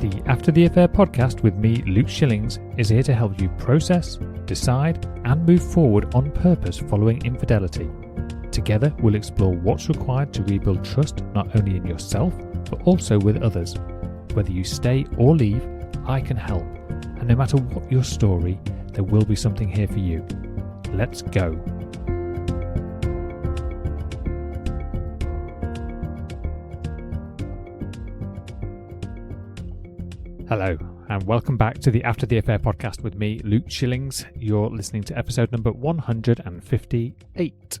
The After the Affair podcast with me, Luke Shillings, is here to help you process, decide, and move forward on purpose following infidelity. Together, we'll explore what's required to rebuild trust not only in yourself, but also with others. Whether you stay or leave, I can help. And no matter what your story, there will be something here for you. Let's go. Hello, and welcome back to the After the Affair podcast with me, Luke Shillings. You're listening to episode number 158.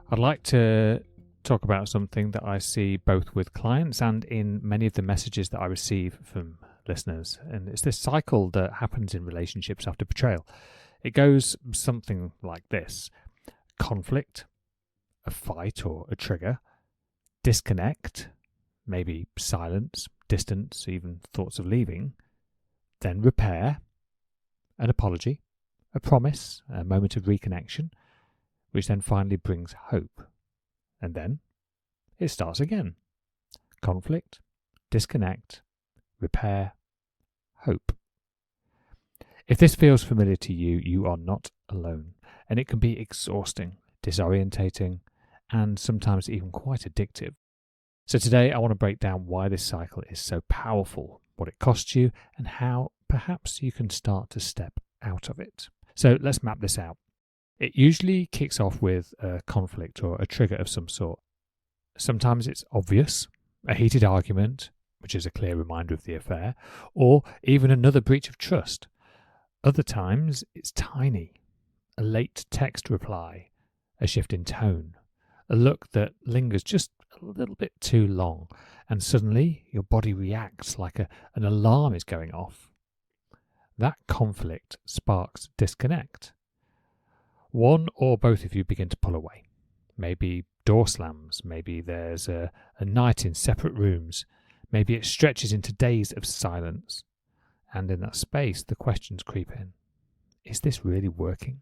I'd like to talk about something that I see both with clients and in many of the messages that I receive from listeners. And it's this cycle that happens in relationships after betrayal. It goes something like this: conflict, a fight or a trigger, disconnect, maybe silence, distance, even thoughts of leaving, then repair, an apology, a promise, a moment of reconnection, which then finally brings hope. And then it starts again. Conflict, disconnect, repair, hope. If this feels familiar to you, you are not alone, and it can be exhausting, disorientating, and sometimes even quite addictive. So today I want to break down why this cycle is so powerful, what it costs you, and how perhaps you can start to step out of it. So let's map this out. It usually kicks off with a conflict or a trigger of some sort. Sometimes it's obvious, a heated argument, which is a clear reminder of the affair, or even another breach of trust. Other times it's tiny, a late text reply, a shift in tone, a look that lingers just a little bit too long, and suddenly your body reacts like an alarm is going off. That conflict sparks disconnect. One or both of you begin to pull away. Maybe door slams, maybe there's a night in separate rooms, maybe it stretches into days of silence. And in that space, the questions creep in. Is this really working?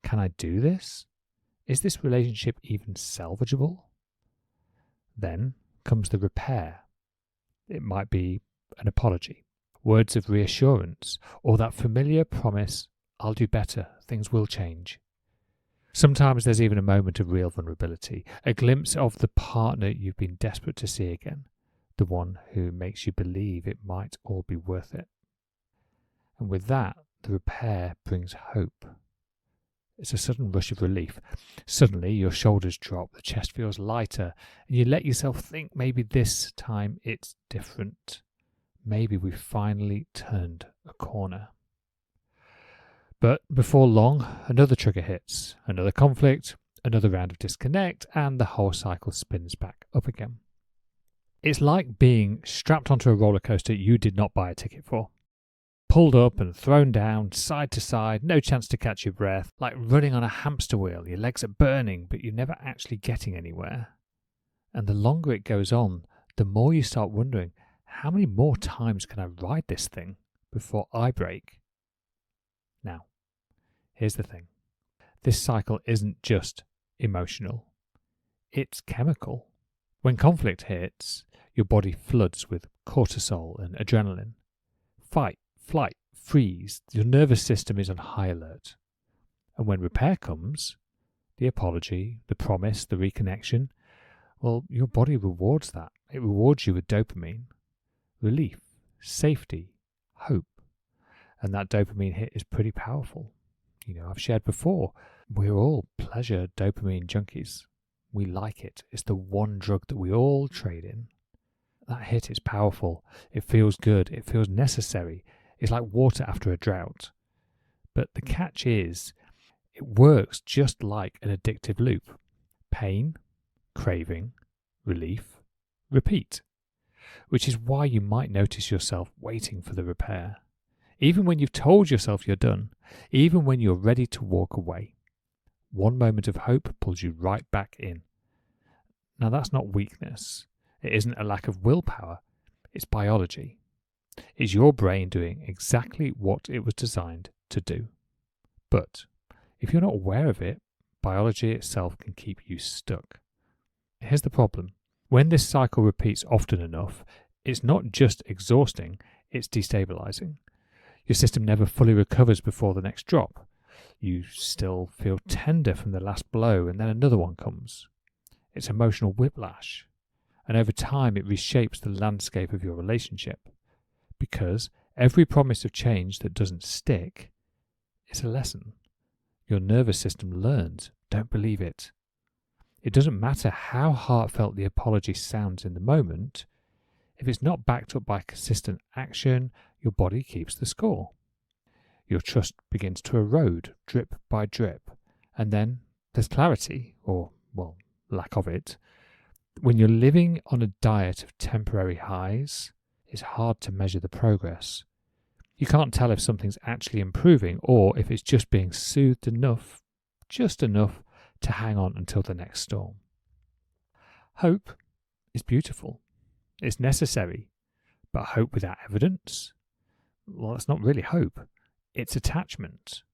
Can I do this? Is this relationship even salvageable? Then comes the repair. It might be an apology, words of reassurance, or that familiar promise, I'll do better, things will change. Sometimes there's even a moment of real vulnerability, a glimpse of the partner you've been desperate to see again, the one who makes you believe it might all be worth it. And with that, the repair brings hope. It's a sudden rush of relief. Suddenly your shoulders drop, the chest feels lighter, and you let yourself think maybe this time it's different. Maybe we've finally turned a corner. But before long, another trigger hits, another conflict, another round of disconnect, and the whole cycle spins back up again. It's like being strapped onto a roller coaster you did not buy a ticket for. Pulled up and thrown down, side to side, no chance to catch your breath, like running on a hamster wheel. Your legs are burning, but you're never actually getting anywhere. And the longer it goes on, the more you start wondering, how many more times can I ride this thing before I break? Now, here's the thing. This cycle isn't just emotional. It's chemical. When conflict hits, your body floods with cortisol and adrenaline. Fight, flight, freeze, your nervous system is on high alert. And when repair comes, the apology, the promise, the reconnection, well, your body rewards that. It rewards you with dopamine, relief, safety, hope. And that dopamine hit is pretty powerful. I've shared before, we're all pleasure dopamine junkies. We like it. It's the one drug that we all trade in. That hit is powerful. It feels good. It feels necessary. It's like water after a drought. But the catch is, it works just like an addictive loop. Pain, craving, relief, repeat. Which is why you might notice yourself waiting for the repair. Even when you've told yourself you're done, even when you're ready to walk away. One moment of hope pulls you right back in. Now that's not weakness. It isn't a lack of willpower. It's biology. It's your brain doing exactly what it was designed to do. But if you're not aware of it, biology itself can keep you stuck. Here's the problem. When this cycle repeats often enough, It's not just exhausting, it's destabilizing. Your system never fully recovers before the next drop. You still feel tender from the last blow, and then another one comes. It's emotional whiplash, and over time it reshapes the landscape of your relationship, because every promise of change that doesn't stick is a lesson. Your nervous system learns, don't believe it. It doesn't matter how heartfelt the apology sounds in the moment. If it's not backed up by consistent action, your body keeps the score. Your trust begins to erode drip by drip, and then there's clarity, or, well, lack of it. When you're living on a diet of temporary highs, it's hard to measure the progress. You can't tell if something's actually improving or if it's just being soothed enough, just enough to hang on until the next storm. Hope is beautiful. It's necessary, but hope without evidence? Well, it's not really hope. It's attachment.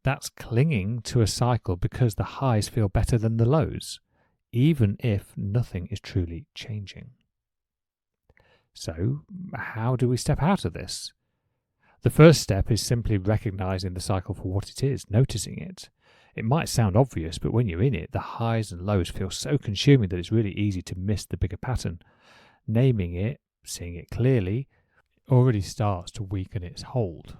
That's clinging to a cycle because the highs feel better than the lows, even if nothing is truly changing. So, how do we step out of this? The first step is simply recognizing the cycle for what it is, noticing it. It might sound obvious, but when you're in it, the highs and lows feel so consuming that it's really easy to miss the bigger pattern. Naming it, seeing it clearly, already starts to weaken its hold.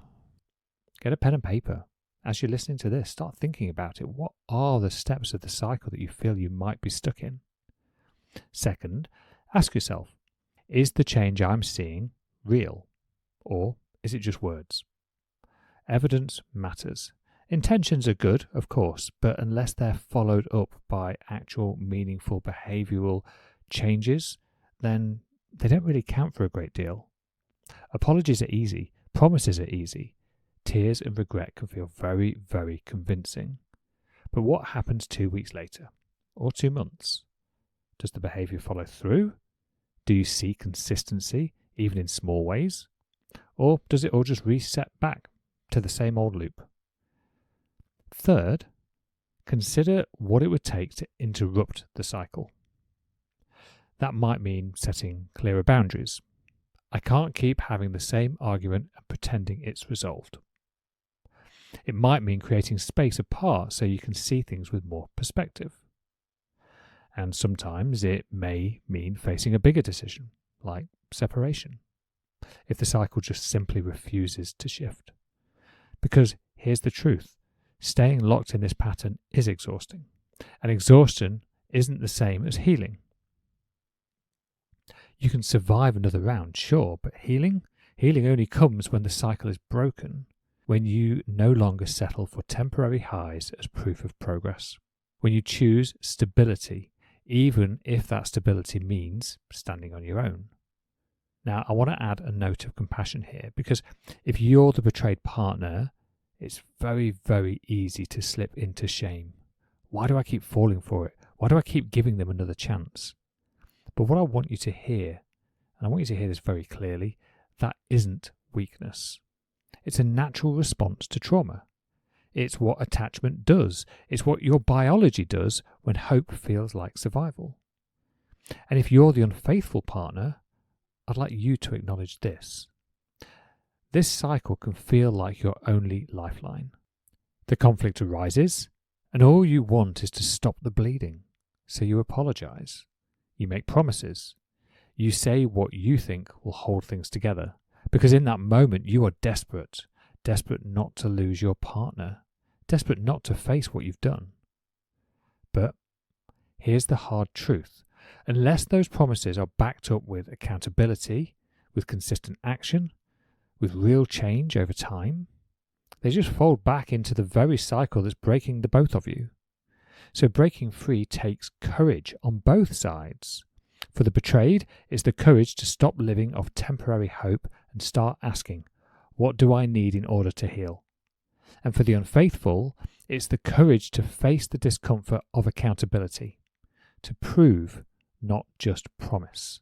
Get a pen and paper. As you're listening to this, start thinking about it. What are the steps of the cycle that you feel you might be stuck in? Second, ask yourself, is the change I'm seeing real, or is it just words? Evidence matters. Intentions are good, of course, but unless they're followed up by actual meaningful behavioural changes, then they don't really count for a great deal. Apologies are easy. Promises are easy. Tears and regret can feel very, very convincing. But what happens 2 weeks later? Or 2 months? Does the behaviour follow through? Do you see consistency, even in small ways? Or does it all just reset back to the same old loop? Third, consider what it would take to interrupt the cycle. That might mean setting clearer boundaries. I can't keep having the same argument and pretending it's resolved. It might mean creating space apart so you can see things with more perspective. And sometimes it may mean facing a bigger decision, like separation, if the cycle just simply refuses to shift. Because here's the truth, staying locked in this pattern is exhausting, and exhaustion isn't the same as healing. You can survive another round, sure, but healing only comes when the cycle is broken, when you no longer settle for temporary highs as proof of progress, when you choose stability, even if that stability means standing on your own. Now, I want to add a note of compassion here, because if you're the betrayed partner, it's very, very easy to slip into shame. Why do I keep falling for it? Why do I keep giving them another chance? But what I want you to hear, and I want you to hear this very clearly, that isn't weakness. It's a natural response to trauma. It's what attachment does. It's what your biology does when hope feels like survival. And if you're the unfaithful partner, I'd like you to acknowledge this. This cycle can feel like your only lifeline. The conflict arises, and all you want is to stop the bleeding. So you apologise. You make promises. You say what you think will hold things together. Because in that moment you are desperate not to lose your partner, desperate not to face what you've done. But here's the hard truth. Unless those promises are backed up with accountability, with consistent action, with real change over time, they just fold back into the very cycle that's breaking the both of you. So breaking free takes courage on both sides. For the betrayed, it's the courage to stop living off temporary hope and start asking, what do I need in order to heal? And for the unfaithful, it's the courage to face the discomfort of accountability, to prove, not just promise.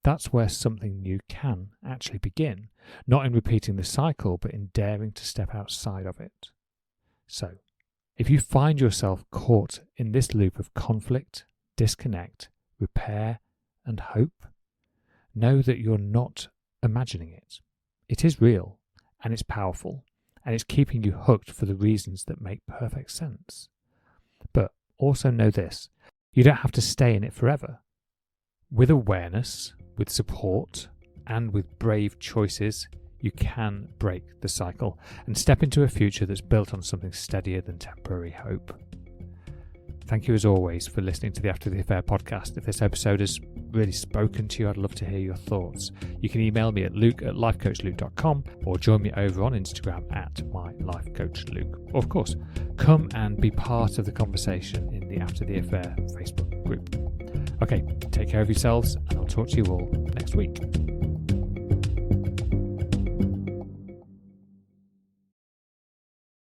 That's where something new can actually begin, not in repeating the cycle, but in daring to step outside of it. So, if you find yourself caught in this loop of conflict, disconnect, repair, and hope, know that you're not imagining it. It is real, and it's powerful, and it's keeping you hooked for the reasons that make perfect sense. But also know this, you don't have to stay in it forever. With awareness, with support, and with brave choices, you can break the cycle and step into a future that's built on something steadier than temporary hope. Thank you as always for listening to the After the Affair podcast. If this episode has really spoken to you, I'd love to hear your thoughts. You can email me at luke@lifecoachluke.com or join me over on Instagram at mylifecoachluke. Or of course, come and be part of the conversation in the After the Affair Facebook group. Okay, take care of yourselves and I'll talk to you all next week.